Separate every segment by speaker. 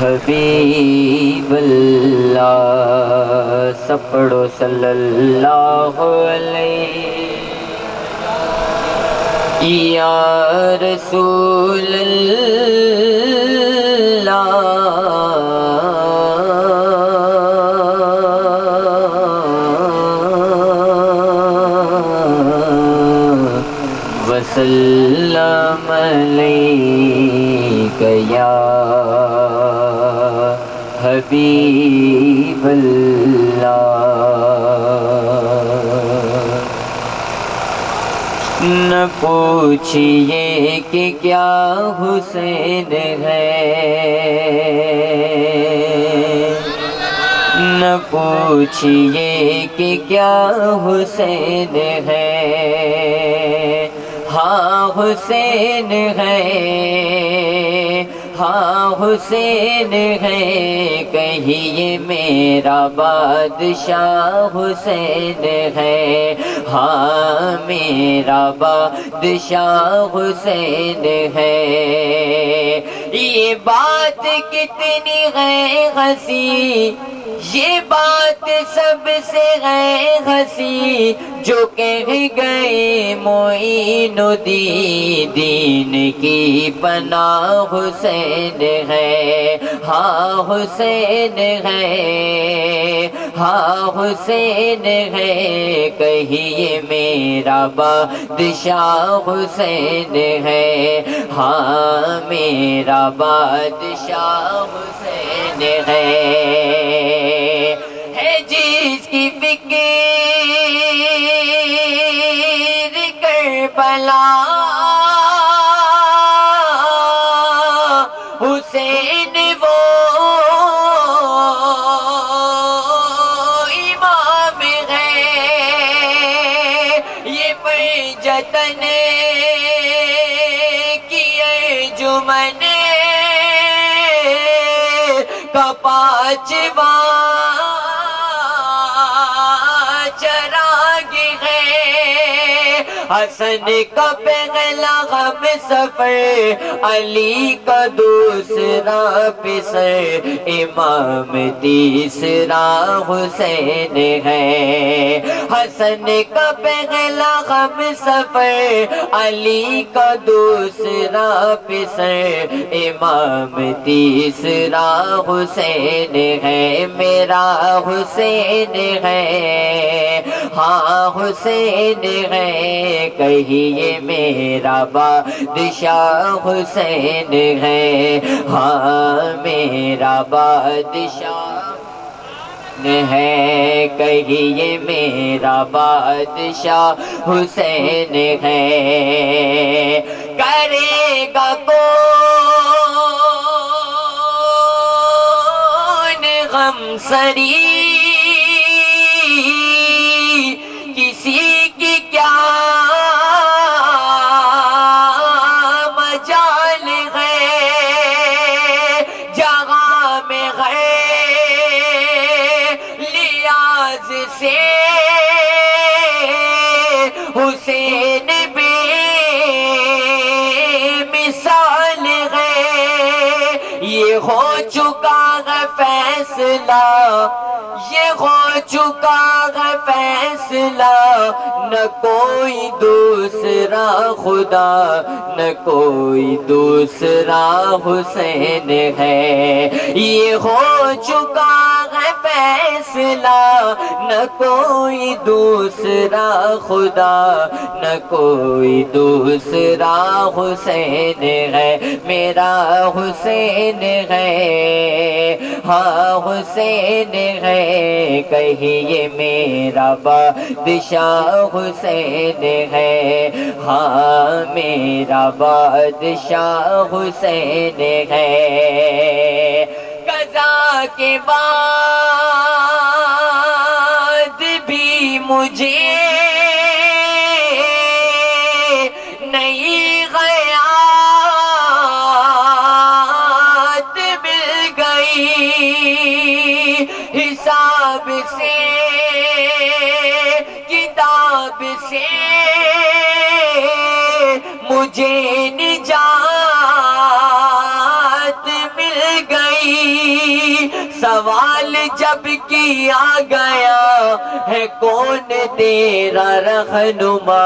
Speaker 1: حبیب اللہ، سب پڑھو صلی اللہ علیہ یا رسول اللہ، وسلم علیک یا حبیب اللہ۔ نہ پوچھئے کہ کیا حسین ہے، نہ پوچھئے کہ کیا حسین ہے، ہاں حسین ہے، ہاں حسین ہے، کہیے میرا بادشاہ حسین ہے، ہاں میرا بادشاہ حسین ہے۔ یہ بات کتنی ہے ہنسی، یہ بات سب سے ہے ہنسی، جو کہہ گئے معین الدین دین کی پناہ حسین ہے، ہاں حسین ہے، ہاں حسین ہے، کہیے میرا بادشاہ حسین ہے، ہاں میرا بادشاہ حسین ہے جس کی فکر کربلا حسین وہ امام ہے، یہ پرجتن کی انجمن کا پانچواں چراغ ہے، حسن کا پہلا غم سفر، علی کا دوسرا پسر، امام تیسرا حسین ہے، حسن کا پہلا غم سفر، علی کا دوسرا پسر، امام تیسرا حسین ہے، میرا حسین ہے، ہاں حسین ہے، کہیے میرا بادشاہ حسین ہے، ہاں میرا بادشاہ ہے، کہیے میرا بادشاہ حسین ہے، کرے گا کون غم سری کسی کی کیا مجال ہے، جہاں میں ہے لیاز سے حسین بے مثال ہے، یہ ہو چکا ہے فیصلہ، یہ ہو چکا ہے فیصلہ، نہ کوئی دوسرا خدا، نہ کوئی دوسرا حسین ہے، یہ ہو چکا ہے فیصلہ، نہ کوئی دوسرا خدا، نہ کوئی دوسرا حسین ہے، میرا حسین ہے، ہاں حسین ہے، کہیے میرا بادشاہ حسین ہے، ہاں میرا بادشاہ حسین ہے، قضا کے بعد بھی مجھے نئی حیات مل گئی، حساب سے کتاب سے مجھے نجات سوال جب کیا گیا ہے کون تیرا رہنما،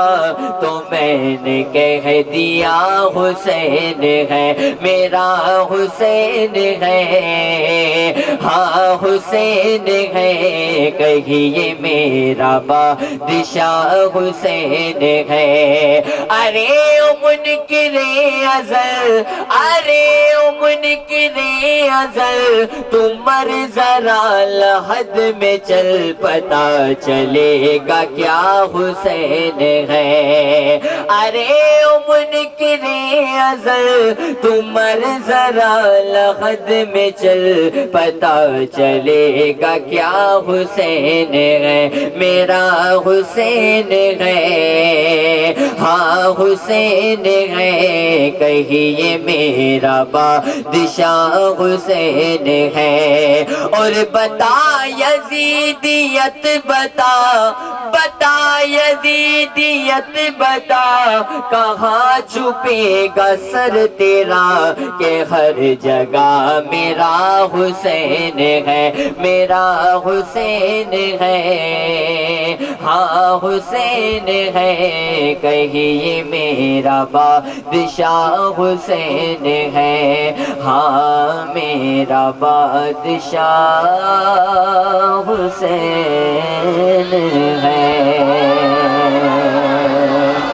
Speaker 1: تو میں نے کہہ دیا حسین ہے، میرا حسین ہے، ہاں حسین ہے، کہیے میرا بادشاہ حسین ہے۔ ارے او منکر ازل، ارے او منکر ازل، تم مر ذرا لحد میں چل، پتا چلے گا کیا حسین ہے۔ ارے او منکر ازل، تم مر ذرا لحد میں چل، پتا چلے گا کیا حسین ہے، میرا حسین ہے، ہاں حسین ہے، کہیے میرا بادشاہ حسین ہے۔ اور بتا یزیدیت بتا، بتا یزیدیت بتا، کہاں چھپے گا سر تیرا، کہ ہر جگہ میرا حسین ہے، میرا حسین ہے، ہاں حسین ہے، کہیے میرا بادشاہ حسین ہے، ہاں میرا بادشاہ حسین ہے۔